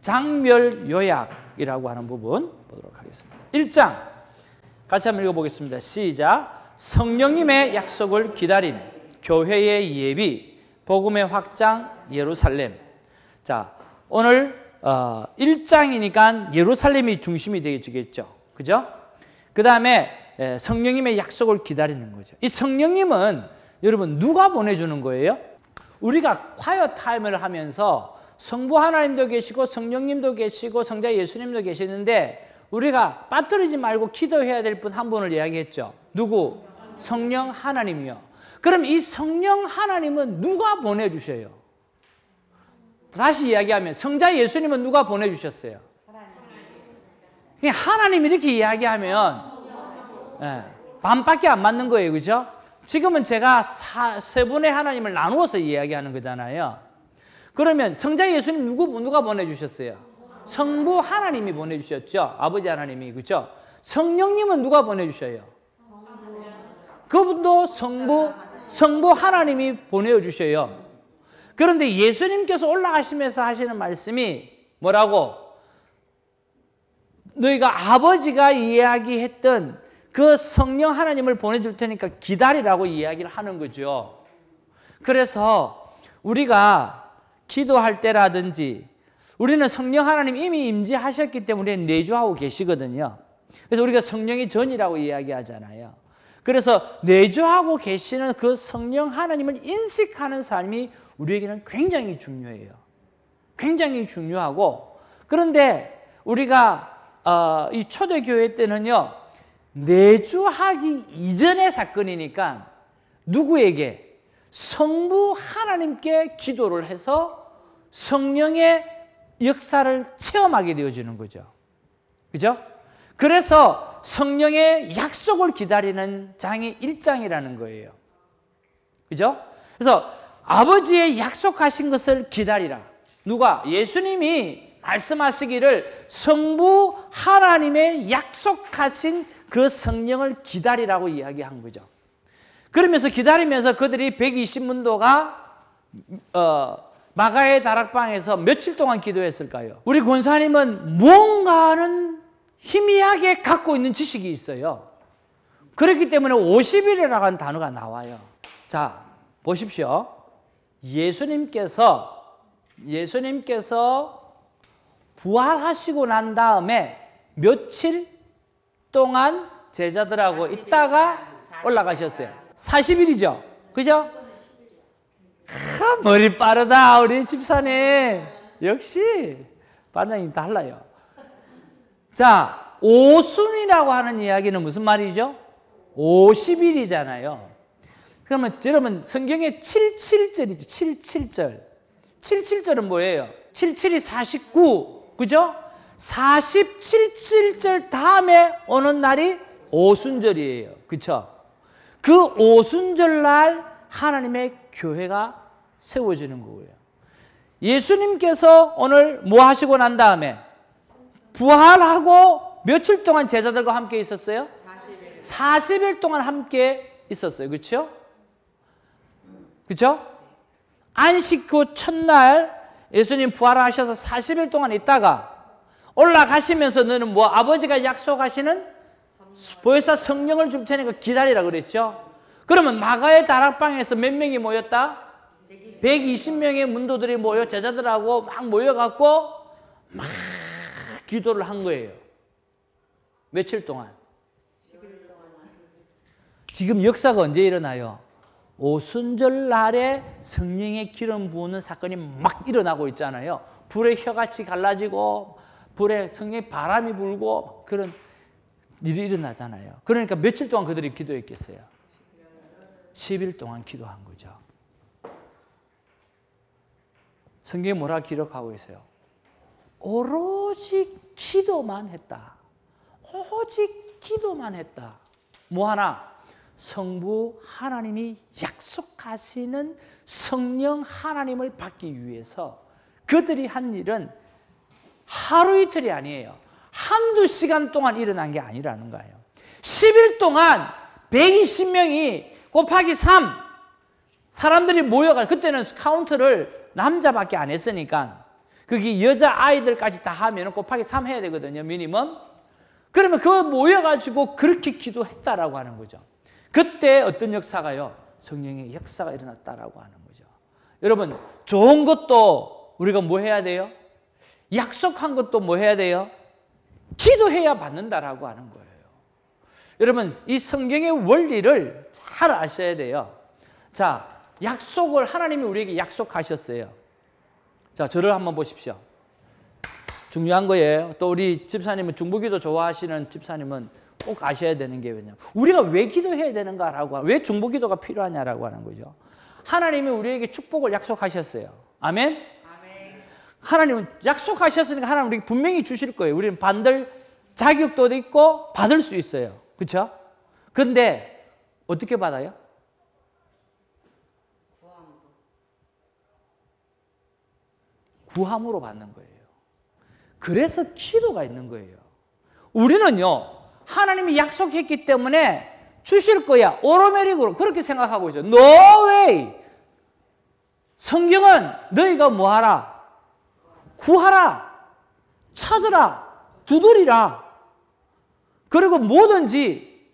장멸 요약이라고 하는 부분 보도록 하겠습니다. 1장 같이 한번 읽어보겠습니다. 시작. 성령님의 약속을 기다림, 교회의 예비, 복음의 확장, 예루살렘. 자, 오늘 1장이니까 예루살렘이 중심이 되겠죠. 그죠? 그 다음에 성령님의 약속을 기다리는 거죠. 이 성령님은 여러분 누가 보내주는 거예요? 우리가 콰이어 타임을 하면서 성부 하나님도 계시고 성령님도 계시고 성자 예수님도 계시는데 우리가 빠뜨리지 말고 기도해야 될 분 한 분을 이야기했죠. 누구? 성령 하나님이요. 그럼 이 성령 하나님은 누가 보내주셔요? 다시 이야기하면 성자 예수님은 누가 보내주셨어요? 하나님 이렇게 이야기하면 반밖에 안 맞는 거예요. 그죠? 지금은 제가 세 분의 하나님을 나누어서 이야기하는 거잖아요. 그러면 성자 예수님 누가 보내주셨어요? 성부 하나님이 보내주셨죠. 아버지 하나님이. 그죠? 성령님은 누가 보내주셔요? 그분도 성부 하나님이 보내주셔요. 그런데 예수님께서 올라가시면서 하시는 말씀이 뭐라고? 너희가 아버지가 이야기했던 그 성령 하나님을 보내줄 테니까 기다리라고 이야기를 하는 거죠. 그래서 우리가 기도할 때라든지 우리는 성령 하나님 이미 임재하셨기 때문에 내주하고 계시거든요. 그래서 우리가 성령의 전이라고 이야기하잖아요. 그래서 내주하고 계시는 그 성령 하나님을 인식하는 삶이 우리에게는 굉장히 중요해요. 굉장히 중요하고, 그런데 우리가 이 초대교회 때는요, 내주하기 이전의 사건이니까 누구에게? 성부 하나님께 기도를 해서 성령의 역사를 체험하게 되어지는 거죠. 그죠? 그래서 성령의 약속을 기다리는 장이 1장이라는 거예요. 그죠? 그래서 아버지의 약속하신 것을 기다리라. 누가? 예수님이 말씀하시기를 성부 하나님의 약속하신 그 성령을 기다리라고 이야기한 거죠. 그러면서 기다리면서 그들이 120문도가 마가의 다락방에서 며칠 동안 기도했을까요? 우리 권사님은 뭔가는 희미하게 갖고 있는 지식이 있어요. 그렇기 때문에 50일이라고 하는 단어가 나와요. 자, 보십시오. 예수님께서 부활하시고 난 다음에 며칠 동안 제자들하고 있다가 올라가셨어요. 40일이죠. 그죠? 머리 빠르다 우리 집사님. 역시 반장님 달라요. 자, 오순이라고 하는 이야기는 무슨 말이죠? 50일이잖아요. 그러면 여러분 성경에 77절이죠. 77절. 77절은 뭐예요? 77이 49. 그죠? 47절 다음에 오는 날이 오순절이에요. 그쵸? 그 오순절 날 하나님의 교회가 세워지는 거예요. 예수님께서 오늘 뭐 하시고 난 다음에 부활하고 며칠 동안 제자들과 함께 있었어요? 40일 동안 함께 있었어요. 그렇죠? 그렇죠? 안식 후 첫날 예수님 부활하셔서 40일 동안 있다가 올라가시면서 너는 뭐 아버지가 약속하시는 보혜사 성령을 줄 테니까 기다리라 그랬죠. 그러면 마가의 다락방에서 몇 명이 모였다? 120명의 문도들이 모여 제자들하고 막 모여갖고 막 기도를 한 거예요. 며칠 동안? 지금 역사가 언제 일어나요? 오순절 날에 성령의 기름 부으는 사건이 막 일어나고 있잖아요. 불의 혀같이 갈라지고 불에 성령의 바람이 불고 그런 일이 일어나잖아요. 그러니까 며칠 동안 그들이 기도했겠어요? 10일 동안 기도한 거죠. 성경에 뭐라 기록하고 있어요? 오로지 기도만 했다. 오직 기도만 했다. 뭐 하나? 성부 하나님이 약속하시는 성령 하나님을 받기 위해서 그들이 한 일은 하루 이틀이 아니에요. 한두 시간 동안 일어난 게 아니라는 거예요. 10일 동안 120명이 곱하기 3 사람들이 모여가 그때는 카운트를 남자밖에 안 했으니까 그게 여자아이들까지 다 하면 곱하기 3 해야 되거든요. 미니멈. 그러면 그거 모여가지고 그렇게 기도했다라고 하는 거죠. 그때 어떤 역사가요? 성령의 역사가 일어났다라고 하는 거죠. 여러분, 좋은 것도 우리가 뭐 해야 돼요? 약속한 것도 뭐 해야 돼요? 기도해야 받는다라고 하는 거예요. 여러분, 이 성경의 원리를 잘 아셔야 돼요. 자, 약속을 하나님이 우리에게 약속하셨어요. 자, 저를 한번 보십시오. 중요한 거예요. 또 우리 집사님은 중보기도 좋아하시는 집사님은 꼭 아셔야 되는 게 뭐냐면 우리가 왜 기도해야 되는가라고, 왜 중보기도가 필요하냐라고 하는 거죠. 하나님이 우리에게 축복을 약속하셨어요. 아멘? 하나님은 약속하셨으니까 하나님 우리에게 분명히 주실 거예요. 우리는 받을 자격도 있고 받을 수 있어요. 그렇죠? 근데 어떻게 받아요? 구함으로 받는 거예요. 그래서 기도가 있는 거예요. 우리는요, 하나님이 약속했기 때문에 주실 거야. 오로메릭으로 그렇게 생각하고 있어요. No way! 성경은 너희가 뭐 하라? 구하라, 찾으라, 두드리라. 그리고 뭐든지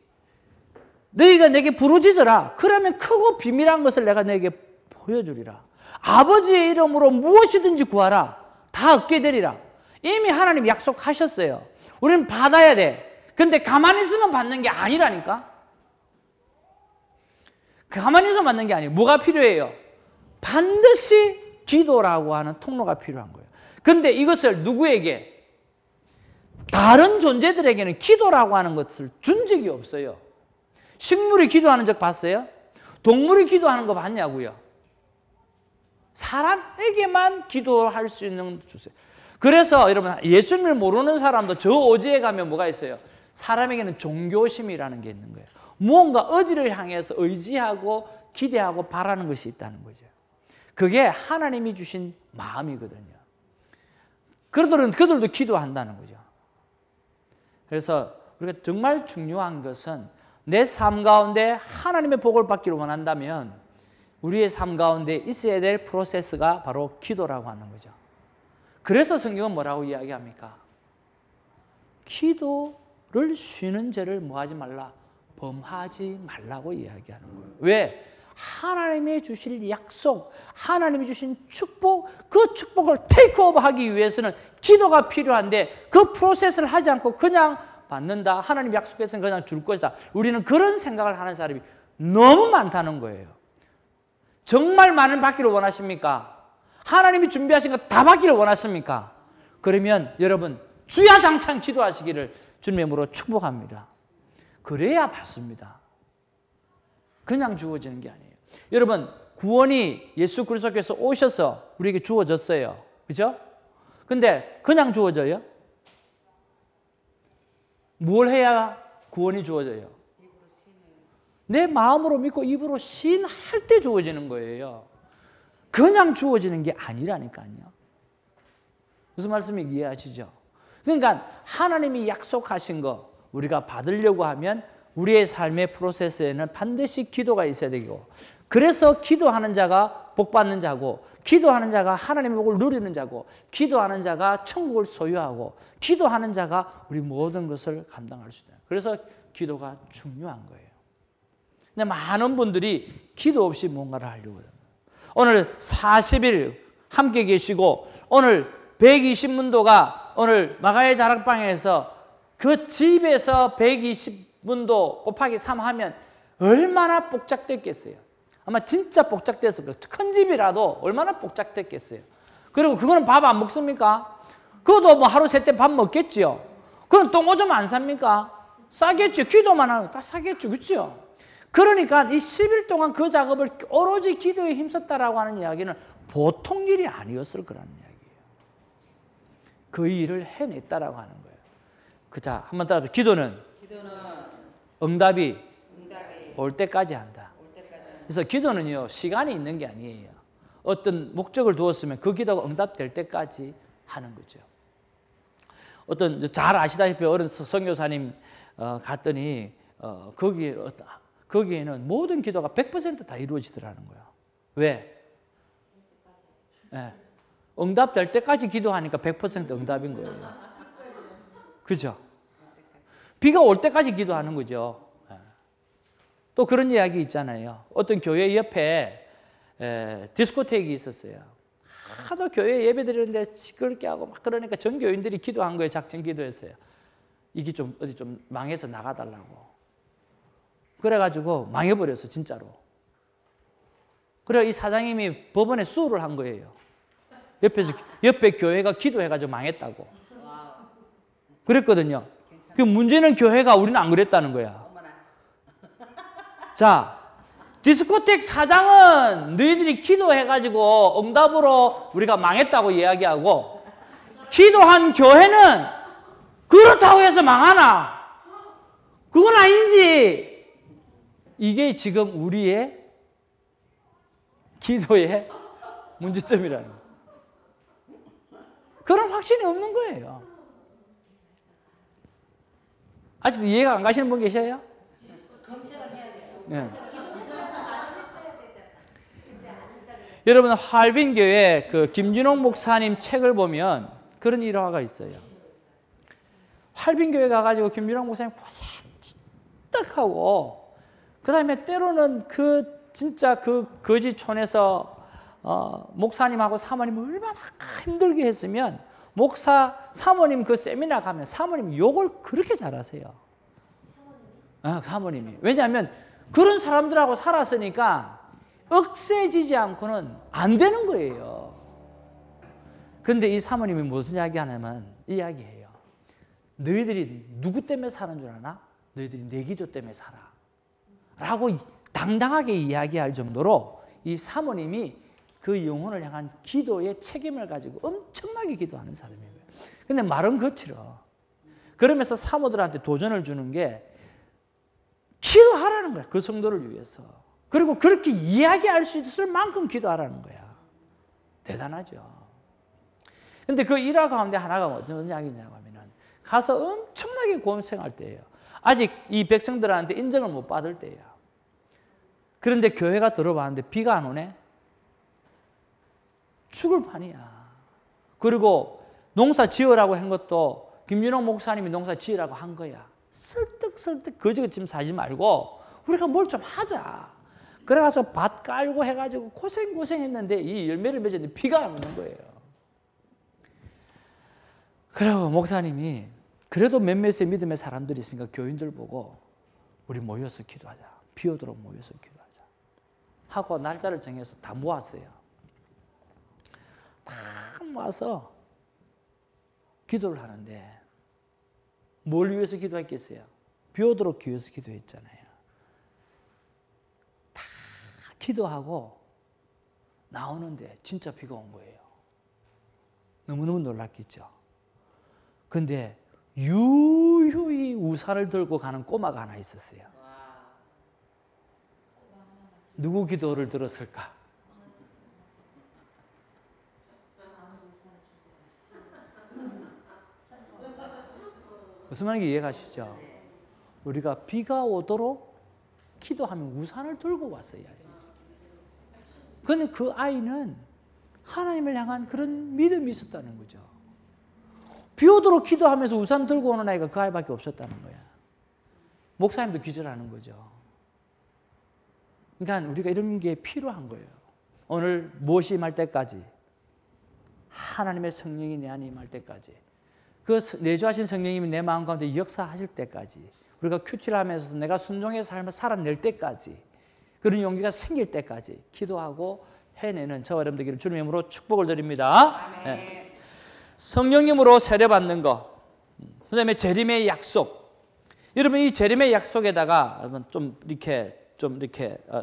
너희가 내게 부르짖어라. 그러면 크고 비밀한 것을 내가 너에게 보여주리라. 아버지의 이름으로 무엇이든지 구하라. 다 얻게 되리라. 이미 하나님 약속하셨어요. 우리는 받아야 돼. 근데 가만히 있으면 받는 게 아니라니까. 가만히 있으면 받는 게 아니에요. 뭐가 필요해요? 반드시 기도라고 하는 통로가 필요한 거예요. 근데 이것을 누구에게? 다른 존재들에게는 기도라고 하는 것을 준 적이 없어요. 식물이 기도하는 적 봤어요? 동물이 기도하는 거 봤냐고요? 사람에게만 기도할 수 있는 주세요. 그래서 여러분, 예수님을 모르는 사람도 저 오지에 가면 뭐가 있어요? 사람에게는 종교심이라는 게 있는 거예요. 무언가 어디를 향해서 의지하고 기대하고 바라는 것이 있다는 거죠. 그게 하나님이 주신 마음이거든요. 그들도 기도한다는 거죠. 그래서 우리가 정말 중요한 것은 내 삶 가운데 하나님의 복을 받기를 원한다면 우리의 삶 가운데 있어야 될 프로세스가 바로 기도라고 하는 거죠. 그래서 성경은 뭐라고 이야기합니까? 기도를 쉬는 죄를 뭐하지 말라? 범하지 말라고 이야기하는 거예요. 왜? 하나님이 주실 약속, 하나님이 주신 축복, 그 축복을 테이크오버 하기 위해서는 기도가 필요한데 그 프로세스를 하지 않고 그냥 받는다, 하나님 약속했으면 그냥 줄 것이다. 우리는 그런 생각을 하는 사람이 너무 많다는 거예요. 정말 많은 받기를 원하십니까? 하나님이 준비하신 거 다 받기를 원하십니까? 그러면 여러분 주야장창 기도하시기를 주님의 이름으로 축복합니다. 그래야 받습니다. 그냥 주어지는 게 아니에요. 여러분, 구원이 예수 그리스도께서 오셔서 우리에게 주어졌어요. 그죠? 근데 그냥 주어져요? 뭘 해야 구원이 주어져요? 내 마음으로 믿고 입으로 신할 때 주어지는 거예요. 그냥 주어지는 게 아니라니까요. 무슨 말씀인지 이해하시죠? 그러니까 하나님이 약속하신 거 우리가 받으려고 하면 우리의 삶의 프로세스에는 반드시 기도가 있어야 되고, 그래서 기도하는 자가 복 받는 자고, 기도하는 자가 하나님의 복을 누리는 자고, 기도하는 자가 천국을 소유하고, 기도하는 자가 우리 모든 것을 감당할 수 있다. 그래서 기도가 중요한 거예요. 근데 많은 분들이 기도 없이 뭔가를 하려고 합니다. 오늘 40일 함께 계시고 오늘 120문도가 오늘 마가의 다락방에서 그 집에서 120문도 곱하기 3 하면 얼마나 복잡됐겠어요. 아마 진짜 복잡됐을 거예요. 큰 집이라도 얼마나 복잡됐겠어요. 그리고 그거는 밥 안 먹습니까? 그것도 뭐 하루 세 때 밥 먹겠지요. 그럼 똥오줌 안 삽니까? 싸겠죠. 기도만 하면 다 싸겠죠. 그렇죠? 그러니까 이 10일 동안 그 작업을 오로지 기도에 힘썼다라고 하는 이야기는 보통 일이 아니었을 거라는 이야기예요. 그 일을 해냈다라고 하는 거예요. 자, 한번 따라서 기도는 응답이 올 때까지 한다. 그래서 기도는요, 시간이 있는 게 아니에요. 어떤 목적을 두었으면 그 기도가 응답될 때까지 하는 거죠. 어떤 잘 아시다시피 어른 선교사님 갔더니 거기에는 모든 기도가 100% 다 이루어지더라는 거예요. 왜? 네. 응답될 때까지 기도하니까 100% 응답인 거예요. 그죠? 비가 올 때까지 기도하는 거죠. 또 그런 이야기 있잖아요. 어떤 교회 옆에 디스코텍이 있었어요. 하도 교회 예배 드리는데 시끄럽게 하고 막 그러니까 전 교인들이 기도한 거예요. 작전 기도했어요. 이게 좀 어디 좀 망해서 나가달라고. 그래가지고 망해버렸어, 진짜로. 그래 이 사장님이 법원에 수우를 한 거예요. 옆에 교회가 기도해가지고 망했다고. 그랬거든요. 그 문제는 교회가 우리는 안 그랬다는 거야. 자, 디스코텍 사장은 너희들이 기도해가지고 응답으로 우리가 망했다고 이야기하고, 기도한 교회는 그렇다고 해서 망하나? 그건 아닌지. 이게 지금 우리의 기도의 문제점이라는 거예요. 그런 확신이 없는 거예요. 아직도 이해가 안 가시는 분 계셔요? 네. 여러분 하얼빈교회 그 김진홍 목사님 책을 보면 그런 일화가 있어요. 하얼빈교회 가가지고 김진홍 목사님 고생 딱 하고, 그 다음에 때로는 그 진짜 그 거지촌에서 목사님하고 사모님을 얼마나 힘들게 했으면 사모님 그 세미나 가면 사모님 욕을 그렇게 잘하세요. 사모님이. 왜냐하면 그런 사람들하고 살았으니까 억세지지 않고는 안 되는 거예요. 그런데 이 사모님이 무슨 이야기 하냐면 이 이야기해요. 너희들이 누구 때문에 사는 줄 아나? 너희들이 내 기도 때문에 살아. 라고 당당하게 이야기할 정도로 이 사모님이 그 영혼을 향한 기도의 책임을 가지고 엄청나게 기도하는 사람이에요. 근데 말은 거칠어. 그러면서 사모들한테 도전을 주는 게 기도하라는 거야. 그 성도를 위해서. 그리고 그렇게 이야기할 수 있을 만큼 기도하라는 거야. 대단하죠. 근데 그 일화 가운데 하나가 어떤 이야기냐고 하면은 가서 엄청나게 고생할 때예요. 아직 이 백성들한테 인정을 못 받을 때예요. 그런데 교회가 들어봤는데 비가 안 오네? 죽을 판이야. 그리고 농사 지으라고 한 것도 김윤홍 목사님이 농사 지으라고 한 거야. 설득 거지같이 살지 말고 우리가 뭘 좀 하자. 그래가서 밭 깔고 해가지고 고생했는데 이 열매를 맺었는데 비가 안 오는 거예요. 그리고 목사님이 그래도 몇몇의 믿음의 사람들이 있으니까 교인들 보고 우리 모여서 기도하자. 비 오도록 모여서 기도하자. 하고 날짜를 정해서 다 모았어요. 다 모아서 기도를 하는데 뭘 위해서 기도했겠어요? 비 오도록 위해서 기도했잖아요. 다 기도하고 나오는데 진짜 비가 온 거예요. 너무너무 놀랐겠죠. 근데 유유히 우산을 들고 가는 꼬마가 하나 있었어요. 누구 기도를 들었을까? 무슨 말인지 이해가시죠? 우리가 비가 오도록 기도하면 우산을 들고 왔어야지. 그런데 그 아이는 하나님을 향한 그런 믿음이 있었다는 거죠. 비 오도록 기도하면서 우산 들고 오는 아이가 그 아이밖에 없었다는 거야. 목사님도 기절하는 거죠. 그러니까 우리가 이런 게 필요한 거예요. 오늘 무엇이 임할 때까지, 하나님의 성령이 내 안에 임할 때까지, 그 내주하신 성령님이 내 마음 가운데 역사하실 때까지, 우리가 큐티를 하면서 내가 순종의 삶을 살아낼 때까지, 그런 용기가 생길 때까지 기도하고 해내는 저와 여러분 되기를 주님의 이름으로 축복을 드립니다. 네. 성령님으로 세례받는 것, 그다음에 재림의 약속. 여러분 이 재림의 약속에다가 좀 이렇게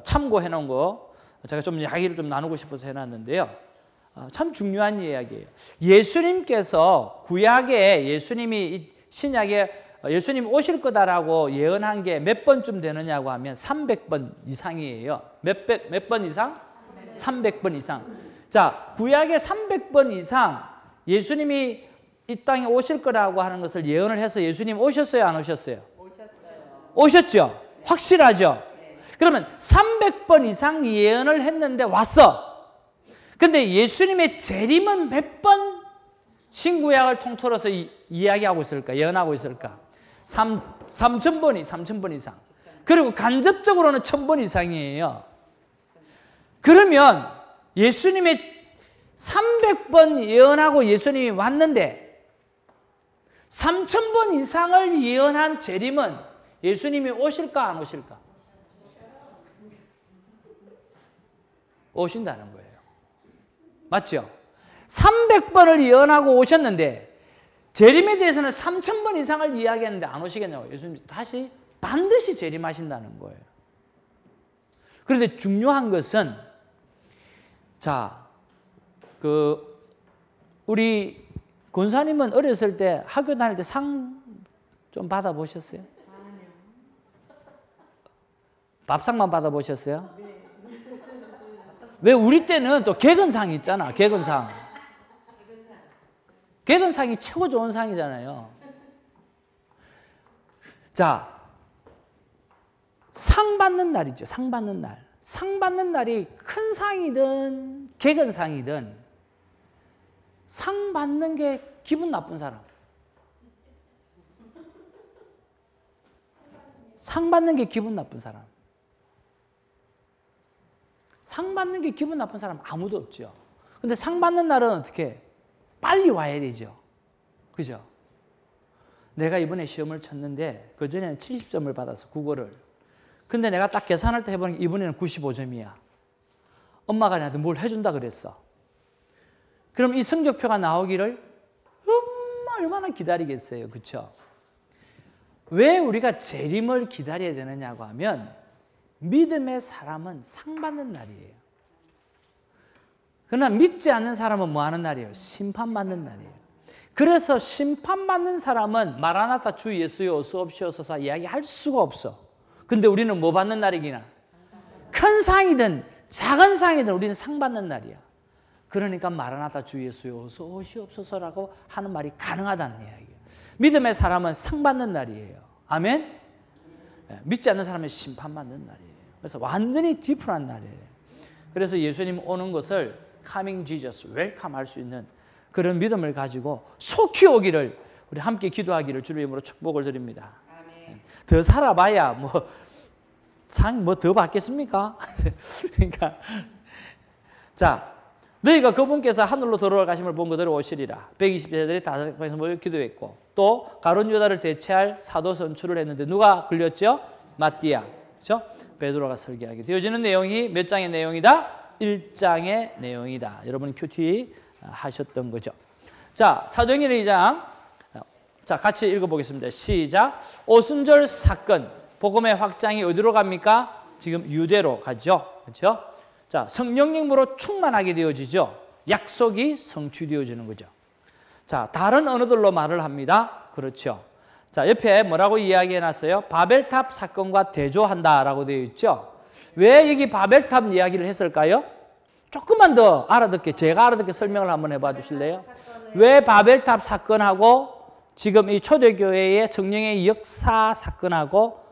참고해 놓은 거 제가 좀 이야기를 좀 나누고 싶어서 해놨는데요. 참 중요한 이야기예요. 예수님께서 구약에 예수님이 신약에 예수님 오실 거다라고 예언한 게 몇 번쯤 되느냐고 하면 300번 이상이에요. 몇 번 이상? 300번 이상. 자, 구약에 300번 이상 예수님이 이 땅에 오실 거라고 하는 것을 예언을 해서 예수님 오셨어요, 안 오셨어요? 오셨죠? 확실하죠? 그러면 300번 이상 예언을 했는데 왔어. 근데 예수님의 재림은 몇 번 신구약을 통틀어서 이야기하고 있을까? 예언하고 있을까? 3,000번 이상. 그리고 간접적으로는 1,000번 이상이에요. 그러면 예수님의 300번 예언하고 예수님이 왔는데 3,000번 이상을 예언한 재림은 예수님이 오실까 안 오실까? 오신다는 거예요. 맞죠? 300번을 예언하고 오셨는데 재림에 대해서는 3,000번 이상을 이야기했는데 안 오시겠냐고. 예수님이 다시 반드시 재림하신다는 거예요. 그런데 중요한 것은 자, 우리 권사님은 어렸을 때 학교 다닐 때 상 좀 받아보셨어요? 아니요. 밥상만 받아보셨어요? 네. 왜 우리 때는 또 개근상이 있잖아. 개근상. 개근상이 최고 좋은 상이잖아요. 자, 상 받는 날이죠. 상 받는 날. 상 받는 날이 큰 상이든 개근상이든 상 받는 게 기분 나쁜 사람. 상 받는 게 기분 나쁜 사람. 상 받는 게 기분 나쁜 사람 아무도 없죠. 근데 상 받는 날은 어떻게? 빨리 와야 되죠. 그죠? 내가 이번에 시험을 쳤는데 그전에는 70점을 받아서 국어를. 근데 내가 딱 계산할 때 해보니까 이번에는 95점이야. 엄마가 나한테 뭘 해준다 그랬어. 그럼 이 성적표가 나오기를 얼마나 기다리겠어요. 그렇죠? 왜 우리가 재림을 기다려야 되느냐고 하면 믿음의 사람은 상 받는 날이에요. 그러나 믿지 않는 사람은 뭐 하는 날이에요? 심판받는 날이에요. 그래서 심판받는 사람은 마라나타 주 예수여 어서 옵시옵소서 이야기할 수가 없어. 근데 우리는 뭐 받는 날이기나? 큰 상이든 작은 상이든 우리는 상 받는 날이야. 그러니까 마라나타 주 예수여 어서 오시옵소서라고 하는 말이 가능하다는 이야기예요. 믿음의 사람은 상 받는 날이에요. 아멘? 믿지 않는 사람은 심판받는 날이에요. 그래서 완전히 디프한 날이에요. 그래서 예수님 오는 것을 Coming Jesus, 웰컴 할 수 있는 그런 믿음을 가지고 속히 오기를 우리 함께 기도하기를 주의 이름으로 축복을 드립니다. 아멘. 더 살아봐야 뭐 더 받겠습니까? 그러니까 자, 너희가 그분께서 하늘로 들어가심을 본 그대로 오시리라. 120세들이 다섯 방에서 모여 기도했고 또 가룟 유다를 대체할 사도 선출을 했는데 누가 걸렸죠? 마띠아, 그렇죠? 베드로가 설교하게 되어지는 내용이 몇 장의 내용이다? 1장의 내용이다. 여러분 큐티 하셨던 거죠. 자, 사도행전 2장. 자, 같이 읽어보겠습니다. 시작. 오순절 사건, 복음의 확장이 어디로 갑니까? 지금 유대로 가죠. 그렇죠? 자, 성령님으로 충만하게 되어지죠. 약속이 성취되어지는 거죠. 자, 다른 언어들로 말을 합니다. 그렇죠. 자, 옆에 뭐라고 이야기해놨어요? 바벨탑 사건과 대조한다라고 되어 있죠. 왜 여기 바벨탑 이야기를 했을까요? 조금만 더 알아듣게, 제가 알아듣게 설명을 한번 해봐 주실래요? 왜 바벨탑 사건하고 지금 이 초대교회의 성령의 역사 사건하고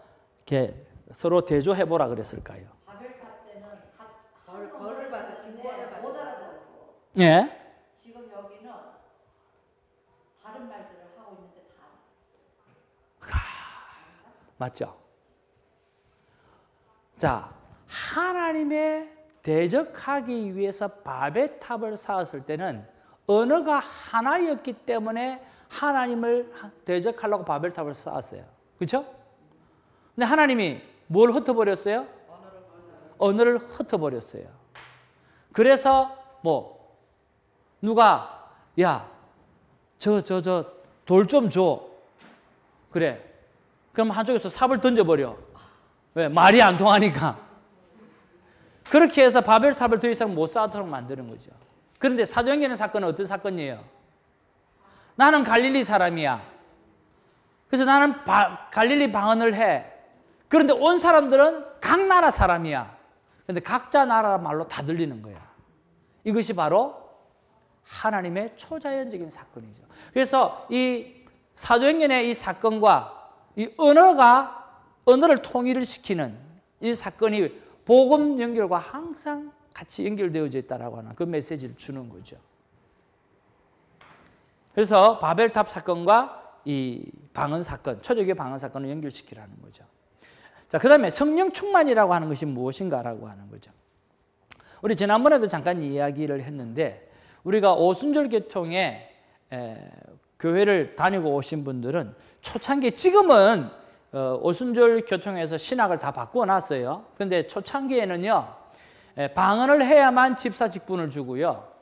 이렇게 서로 대조해보라 그랬을까요? 바벨탑 때는 벌을 받아 징벌을 받아 못 알아들었고, 예. 지금 여기는 다른 말들을 하고 있는데 다 맞죠? 자, 하나님의 대적하기 위해서 바벨탑을 쌓았을 때는 언어가 하나였기 때문에 하나님을 대적하려고 바벨탑을 쌓았어요. 그렇죠? 근데 하나님이 뭘 흩어버렸어요? 언어를 흩어버렸어요. 그래서 뭐 누가 야, 돌 좀 줘. 그래. 그럼 한쪽에서 삽을 던져버려. 왜? 말이 안 통하니까. 그렇게 해서 바벨탑을 더 이상 못 쌓도록 만드는 거죠. 그런데 사도행전의 사건은 어떤 사건이에요? 나는 갈릴리 사람이야. 그래서 나는 갈릴리 방언을 해. 그런데 온 사람들은 각 나라 사람이야. 그런데 각자 나라 말로 다 들리는 거야. 이것이 바로 하나님의 초자연적인 사건이죠. 그래서 이 사도행전의 이 사건과 이 언어를 통일을 시키는 이 사건이 복음 연결과 항상 같이 연결되어져 있다라고 하는 그 메시지를 주는 거죠. 그래서 바벨탑 사건과 이 방언 사건, 초대교회 방언 사건을 연결시키라는 거죠. 자, 그 다음에 성령 충만이라고 하는 것이 무엇인가라고 하는 거죠. 우리 지난번에도 잠깐 이야기를 했는데 우리가 오순절 계통에 교회를 다니고 오신 분들은 초창기, 지금은 오순절 교통에서 신학을 다 바꿔놨어요. 그런데 초창기에는요, 방언을 해야만 집사 직분을 주고요,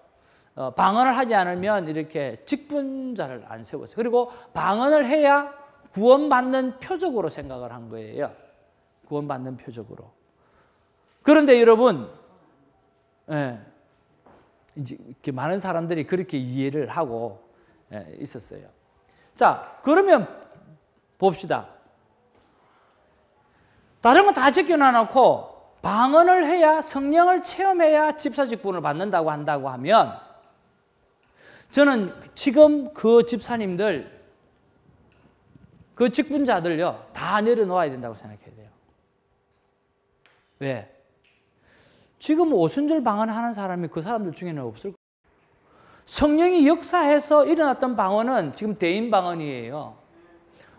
방언을 하지 않으면 이렇게 직분자를 안 세웠어요. 그리고 방언을 해야 구원받는 표적으로 생각을 한 거예요. 구원받는 표적으로. 그런데 여러분, 이제 이렇게 많은 사람들이 그렇게 이해를 하고 있었어요. 자, 그러면 봅시다. 다른 건 다 제껴놔놓고 방언을 해야, 성령을 체험해야 집사 직분을 받는다고 한다고 하면, 저는 지금 그 집사님들, 그 직분자들요, 다 내려놓아야 된다고 생각해야 돼요. 왜? 지금 오순절 방언하는 사람이 그 사람들 중에는 없을 거예요. 성령이 역사해서 일어났던 방언은 지금 대인 방언이에요.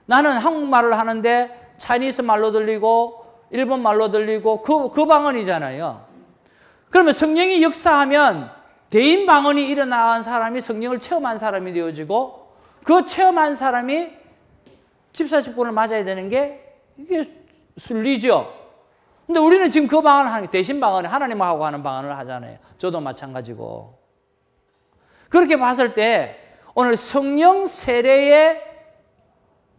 나는 한국말을 하는데 차이니스 말로 들리고 일본 말로 들리고 그 방언이잖아요. 그러면 성령이 역사하면 대인 방언이 일어난 사람이 성령을 체험한 사람이 되어지고, 그 체험한 사람이 집사 직분을 맞아야 되는 게 이게 순리죠. 근데 우리는 지금 그 방언을 하는 게 대신 방언이 하나님하고 하는 방언을 하잖아요. 저도 마찬가지고. 그렇게 봤을 때 오늘 성령 세례의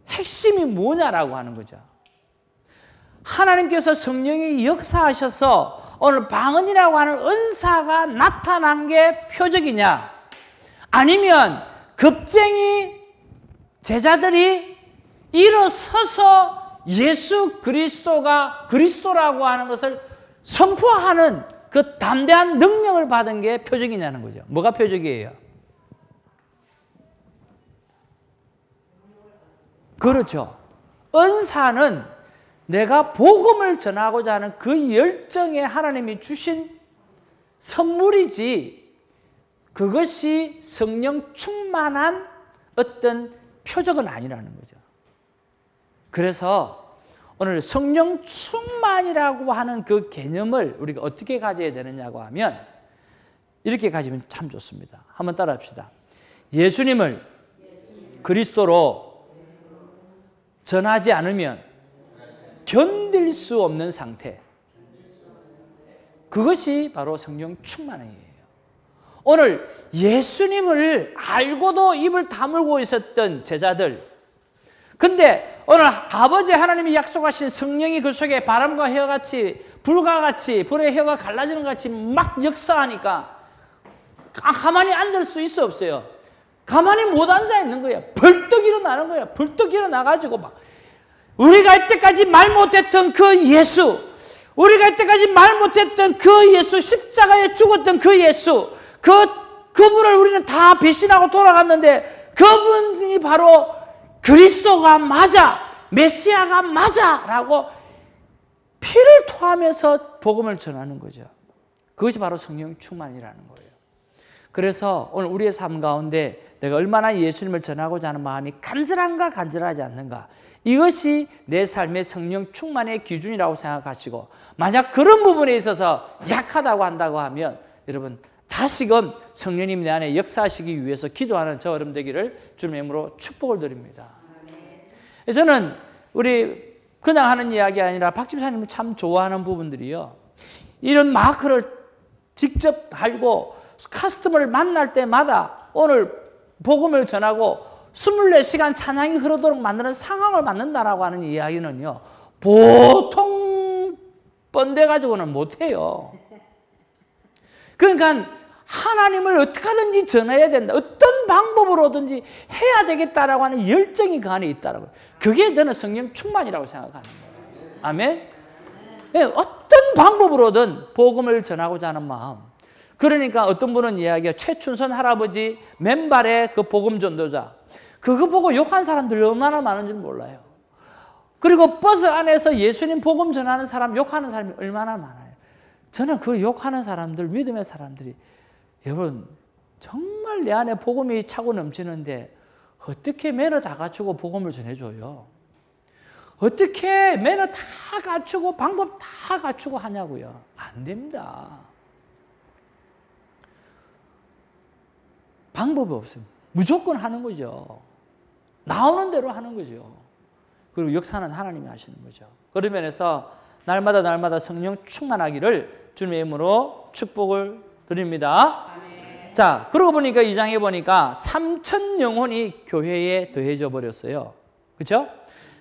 핵심이 뭐냐라고 하는 거죠. 하나님께서 성령이 역사하셔서 오늘 방언이라고 하는 은사가 나타난 게 표적이냐, 아니면 겁쟁이 제자들이 일어서서 예수 그리스도가 그리스도라고 하는 것을 선포하는 그 담대한 능력을 받은 게 표적이냐는 거죠. 뭐가 표적이에요? 그렇죠. 은사는 내가 복음을 전하고자 하는 그 열정에 하나님이 주신 선물이지, 그것이 성령 충만한 어떤 표적은 아니라는 거죠. 그래서 오늘 성령 충만이라고 하는 그 개념을 우리가 어떻게 가져야 되느냐고 하면, 이렇게 가지면 참 좋습니다. 한번 따라 합시다. 예수님을 그리스도로 전하지 않으면 견딜 수 없는 상태, 그것이 바로 성령 충만이에요. 오늘 예수님을 알고도 입을 다물고 있었던 제자들, 근데 오늘 아버지 하나님이 약속하신 성령이 그 속에 바람과 혀같이, 불과 같이, 불의 혀가 갈라지는 것 같이 막 역사하니까 가만히 앉을 수 있어 없어요? 가만히 못 앉아 있는 거예요. 벌떡 일어나는 거예요. 벌떡 일어나가지고 막, 우리가 이때까지 말 못했던 그 예수, 우리가 이때까지 말 못했던 그 예수, 십자가에 죽었던 그 예수, 그분을 우리는 다 배신하고 돌아갔는데 그분이 바로 그리스도가 맞아, 메시아가 맞아 라고 피를 토하면서 복음을 전하는 거죠. 그것이 바로 성령 충만이라는 거예요. 그래서 오늘 우리의 삶 가운데 내가 얼마나 예수님을 전하고자 하는 마음이 간절한가 간절하지 않는가, 이것이 내 삶의 성령 충만의 기준이라고 생각하시고, 만약 그런 부분에 있어서 약하다고 한다고 하면 여러분 다시금 성령님 내 안에 역사하시기 위해서 기도하는 저 여러분 되기를 주님의 이름으로 축복을 드립니다. 저는 우리 그냥 하는 이야기 아니라 박 집사님을 참 좋아하는 부분들이요, 이런 마크를 직접 달고 카스터머를 만날 때마다 오늘 복음을 전하고 24시간 찬양이 흐르도록 만드는 상황을 만든다라고 하는 이야기는요, 보통 번대 가지고는 못해요. 그러니까 하나님을 어떻게 하든지 전해야 된다, 어떤 방법으로든지 해야 되겠다라고 하는 열정이 그 안에 있다라고요. 그게 저는 성령 충만이라고 생각하는 거예요. 아멘? 어떤 방법으로든 복음을 전하고자 하는 마음. 그러니까 어떤 분은 이야기해요. 최춘선 할아버지 맨발의 그 복음 전도자, 그거 보고 욕한 사람들이 얼마나 많은 줄 몰라요. 그리고 버스 안에서 예수님 복음 전하는 사람 욕하는 사람이 얼마나 많아요. 저는 그 욕하는 사람들, 믿음의 사람들이 여러분 정말 내 안에 복음이 차고 넘치는데 어떻게 매너 다 갖추고 복음을 전해줘요? 어떻게 매너 다 갖추고 방법 다 갖추고 하냐고요? 안 됩니다. 방법이 없어요. 무조건 하는 거죠. 나오는 대로 하는 거죠. 그리고 역사는 하나님이 하시는 거죠. 그런 면에서 날마다 성령 충만하기를 주님의 이름으로 축복을 드립니다. 자, 그러고 보니까 2장에 보니까 3천 영혼이 교회에 더해져 버렸어요. 그렇죠?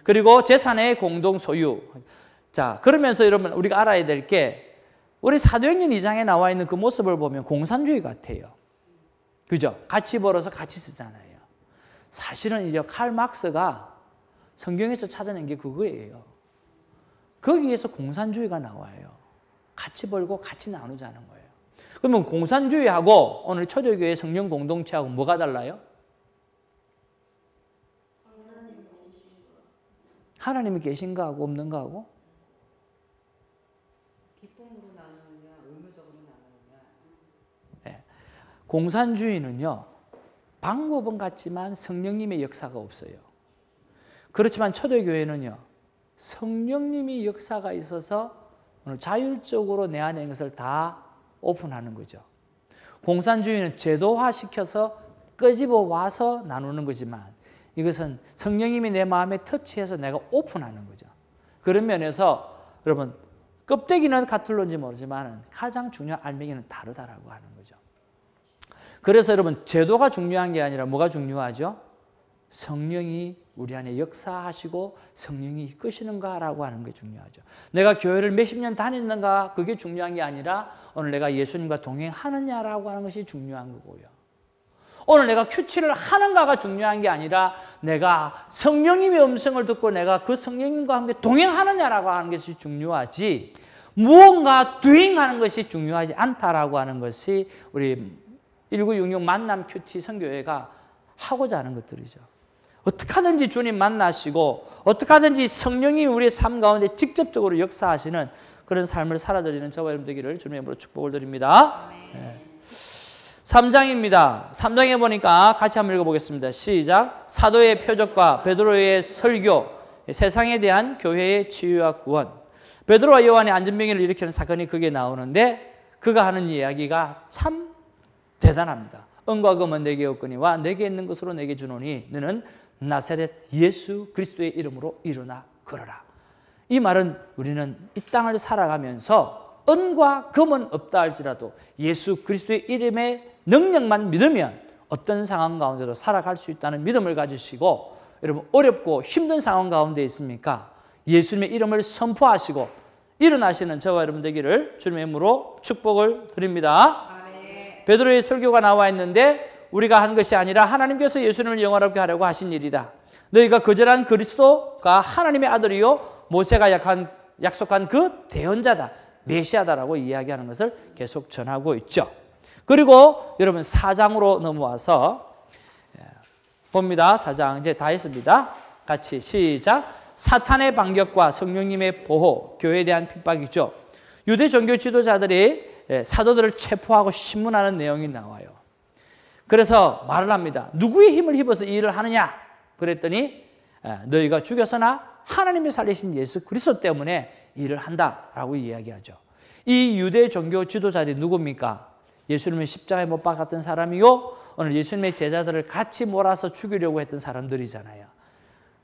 그리고 재산의 공동 소유. 자, 그러면서 여러분 우리가 알아야 될 게 우리 사도행전 2장에 나와 있는 그 모습을 보면 공산주의 같아요. 그죠? 같이 벌어서 같이 쓰잖아요. 사실은 이제 칼 막스가 성경에서 찾아낸 게 그거예요. 거기에서 공산주의가 나와요. 같이 벌고 같이 나누자는 거예요. 그러면 공산주의하고 오늘 초대교회 성령 공동체하고 뭐가 달라요? 하나님이 계신 거하고 없는 거하고? 기쁨으로 나누느냐, 의무적으로 나누느냐. 네. 공산주의는요, 방법은 같지만 성령님의 역사가 없어요. 그렇지만 초대교회는요, 성령님이 역사가 있어서 오늘 자율적으로 내 안에 있는 것을 다 오픈하는 거죠. 공산주의는 제도화시켜서 끄집어 와서 나누는 거지만 이것은 성령님이 내 마음에 터치해서 내가 오픈하는 거죠. 그런 면에서 여러분 껍데기는 같을런지 모르지만 가장 중요한 알맹이는 다르다라고 하는 거죠. 그래서 여러분 제도가 중요한 게 아니라 뭐가 중요하죠? 성령이 우리 안에 역사하시고 성령이 이끄시는가라고 하는 게 중요하죠. 내가 교회를 몇십 년 다녔는가 그게 중요한 게 아니라 오늘 내가 예수님과 동행하느냐라고 하는 것이 중요한 거고요. 오늘 내가 큐티를 하는가가 중요한 게 아니라 내가 성령님의 음성을 듣고 내가 그 성령님과 함께 동행하느냐라고 하는 것이 중요하지 무언가 doing하는 것이 중요하지 않다라고 하는 것이 우리 1966 만남 큐티 선교회가 하고자 하는 것들이죠. 어떻게 하든지 주님 만나시고 어떻게 하든지 성령이 우리의 삶 가운데 직접적으로 역사하시는 그런 삶을 살아드리는 저와 여러분 되기를 주님의 이름으로 축복을 드립니다. 네. 3장입니다. 3장에 보니까 같이 한번 읽어보겠습니다. 시작. 사도의 표적과 베드로의 설교, 세상에 대한 교회의 치유와 구원. 베드로와 요한의 안전병기를 일으키는 사건이 그게 나오는데 그가 하는 이야기가 참 대단합니다. 은과 금은 내게 없거니와 내게 있는 것으로 내게 주노니 너는 나사렛 예수 그리스도의 이름으로 일어나 걸어라. 이 말은 우리는 이 땅을 살아가면서 은과 금은 없다 할지라도 예수 그리스도의 이름의 능력만 믿으면 어떤 상황 가운데도 살아갈 수 있다는 믿음을 가지시고 여러분 어렵고 힘든 상황 가운데 있습니까? 예수님의 이름을 선포하시고 일어나시는 저와 여러분 되기를 주님의 이름으로 축복을 드립니다. 아멘. 베드로의 설교가 나와 있는데 우리가 한 것이 아니라 하나님께서 예수님을 영원하게 하려고 하신 일이다. 너희가 거절한 그리스도가 하나님의 아들이요 모세가 약속한 그 대언자다. 메시아다라고 이야기하는 것을 계속 전하고 있죠. 그리고 여러분 4장으로 넘어와서 봅니다. 4장 이제 다 했습니다. 같이 시작. 사탄의 반격과 성령님의 보호, 교회에 대한 핍박이죠. 유대 종교 지도자들이 사도들을 체포하고 신문하는 내용이 나와요. 그래서 말을 합니다. 누구의 힘을 입어서 이 일을 하느냐? 그랬더니 너희가 죽였으나 하나님이 살리신 예수 그리스도 때문에 일을 한다라고 이야기하죠. 이 유대 종교 지도자들이 누굽니까? 예수님의 십자가에 못 박았던 사람이요 오늘 예수님의 제자들을 같이 몰아서 죽이려고 했던 사람들이잖아요.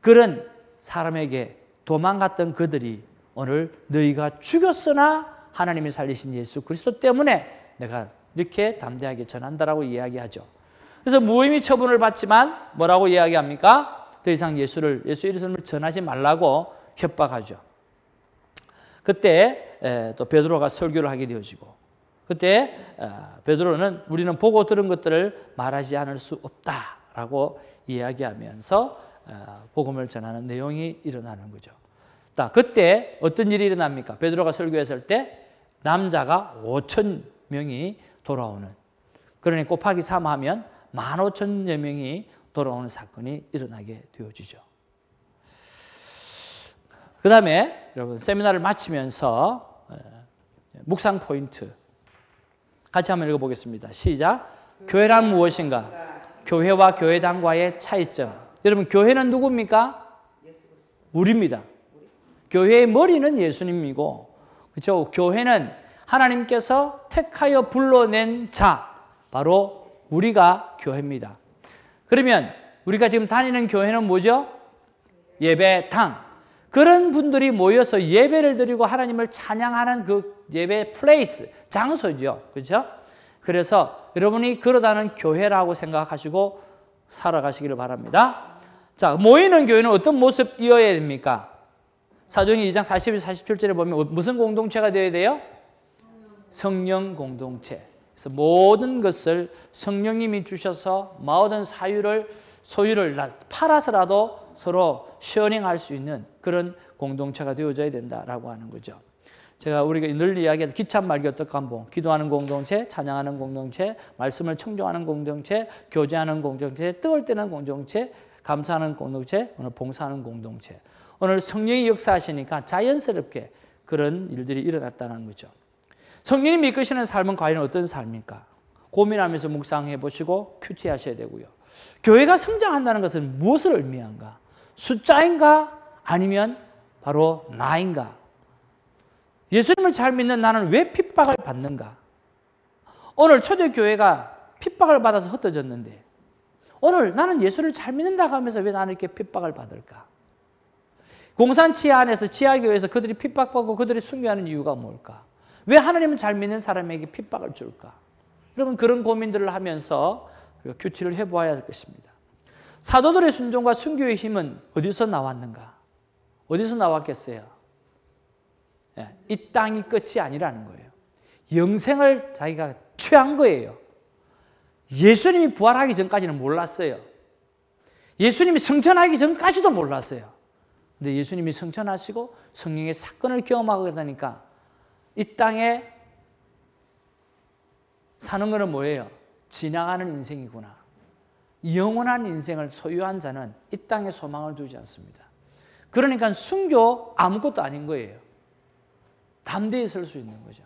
그런 사람에게 도망갔던 그들이 오늘 너희가 죽였으나 하나님이 살리신 예수 그리스도 때문에 내가 이렇게 담대하게 전한다라고 이야기하죠. 그래서 무혐의 처분을 받지만 뭐라고 이야기합니까? 더 이상 예수 이름을 전하지 말라고 협박하죠. 그때 또 베드로가 설교를 하게 되어지고 그때 베드로는 우리는 보고 들은 것들을 말하지 않을 수 없다라고 이야기하면서 복음을 전하는 내용이 일어나는 거죠. 그때 어떤 일이 일어납니까? 베드로가 설교했을 때 남자가 5천 명이 돌아오는 그러니 곱하기 3 하면 15,000여 명이 돌아오는 사건이 일어나게 되어지죠. 그 다음에 여러분 세미나를 마치면서 묵상 포인트. 같이 한번 읽어보겠습니다. 시작. 교회란 무엇인가? 교회와 교회당과의 차이점. 여러분, 교회는 누굽니까? 우리입니다. 교회의 머리는 예수님이고, 그렇죠? 교회는 하나님께서 택하여 불러낸 자, 바로 우리가 교회입니다. 그러면 우리가 지금 다니는 교회는 뭐죠? 예배당. 그런 분들이 모여서 예배를 드리고 하나님을 찬양하는 그 예배 플레이스, 장소죠. 그렇죠? 그래서 여러분이 그러다는 교회라고 생각하시고 살아가시기를 바랍니다. 자, 모이는 교회는 어떤 모습이어야 됩니까? 사도행전 2장 41, 47절에 보면 무슨 공동체가 되어야 돼요? 성령 공동체. 그래서 모든 것을 성령님이 주셔서 모든 소유를 팔아서라도 서로 쉐어링할 수 있는 그런 공동체가 되어져야 된다라고 하는 거죠. 우리가 늘 이야기하는 기참 말기 떡간봉, 기도하는 공동체, 찬양하는 공동체, 말씀을 청종하는 공동체, 교제하는 공동체, 떡을 떼는 공동체, 감사하는 공동체, 오늘 봉사하는 공동체. 오늘 성령이 역사하시니까 자연스럽게 그런 일들이 일어났다는 거죠. 성령님이 이끄시는 삶은 과연 어떤 삶입니까? 고민하면서 묵상해 보시고 큐티하셔야 되고요. 교회가 성장한다는 것은 무엇을 의미한가? 숫자인가? 아니면 바로 나인가? 예수님을 잘 믿는 나는 왜 핍박을 받는가? 오늘 초대교회가 핍박을 받아서 흩어졌는데 오늘 나는 예수를 잘 믿는다고 하면서 왜 나는 이렇게 핍박을 받을까? 공산 지하 안에서 지하교회에서 그들이 핍박받고 그들이 순교하는 이유가 뭘까? 왜 하나님을 잘 믿는 사람에게 핍박을 줄까? 여러분, 그런 고민들을 하면서 우리가 큐티를 해보아야 할 것입니다. 사도들의 순종과 순교의 힘은 어디서 나왔는가? 어디서 나왔겠어요? 이 땅이 끝이 아니라는 거예요. 영생을 자기가 취한 거예요. 예수님이 부활하기 전까지는 몰랐어요. 예수님이 성천하기 전까지도 몰랐어요. 근데 예수님이 성천하시고 성령의 사건을 경험하게 되니까 이 땅에 사는 것은 뭐예요? 지나가는 인생이구나. 영원한 인생을 소유한 자는 이 땅에 소망을 두지 않습니다. 그러니까 순교 아무것도 아닌 거예요. 담대히 설 수 있는 거죠.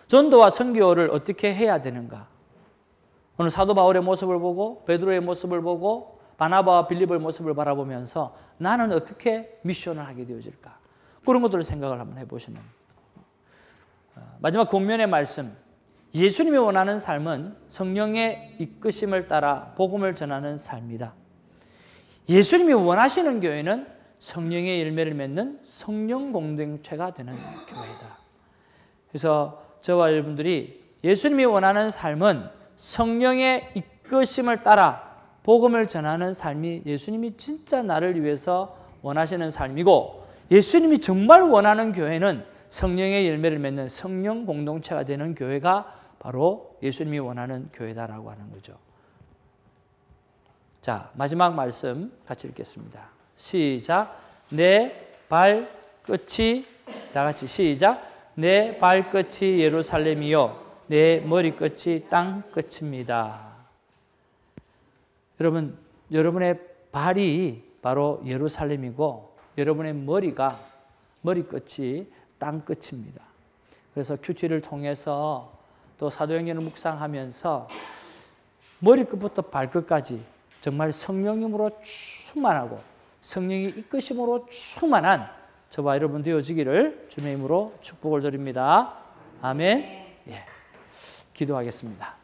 전도와 선교를 어떻게 해야 되는가? 오늘 사도 바울의 모습을 보고 베드로의 모습을 보고 바나바와 빌립의 모습을 바라보면서 나는 어떻게 미션을 하게 되어질까? 그런 것들을 생각을 한번 해보시는. 마지막 권면의 말씀. 예수님이 원하는 삶은 성령의 이끄심을 따라 복음을 전하는 삶이다. 예수님이 원하시는 교회는 성령의 열매를 맺는 성령 공동체가 되는 교회다. 그래서 저와 여러분들이 예수님이 원하는 삶은 성령의 이끄심을 따라 복음을 전하는 삶이 예수님이 진짜 나를 위해서 원하시는 삶이고, 예수님이 정말 원하는 교회는 성령의 열매를 맺는 성령 공동체가 되는 교회가 바로 예수님이 원하는 교회다라고 하는 거죠. 자, 마지막 말씀 같이 읽겠습니다. 시작. 내 발끝이, 다 같이 시작. 내 발끝이 예루살렘이요 내 머리끝이 땅끝입니다. 여러분, 여러분의 발이 바로 예루살렘이고 여러분의 머리끝이 땅끝입니다. 그래서 큐티를 통해서 또 사도행전을 묵상하면서 머리끝부터 발끝까지 정말 성령님으로 충만하고 성령의 이끄심으로 충만한 저와 여러분 되어지기를 주님의 이름으로 축복을 드립니다. 아멘. 예. 기도하겠습니다.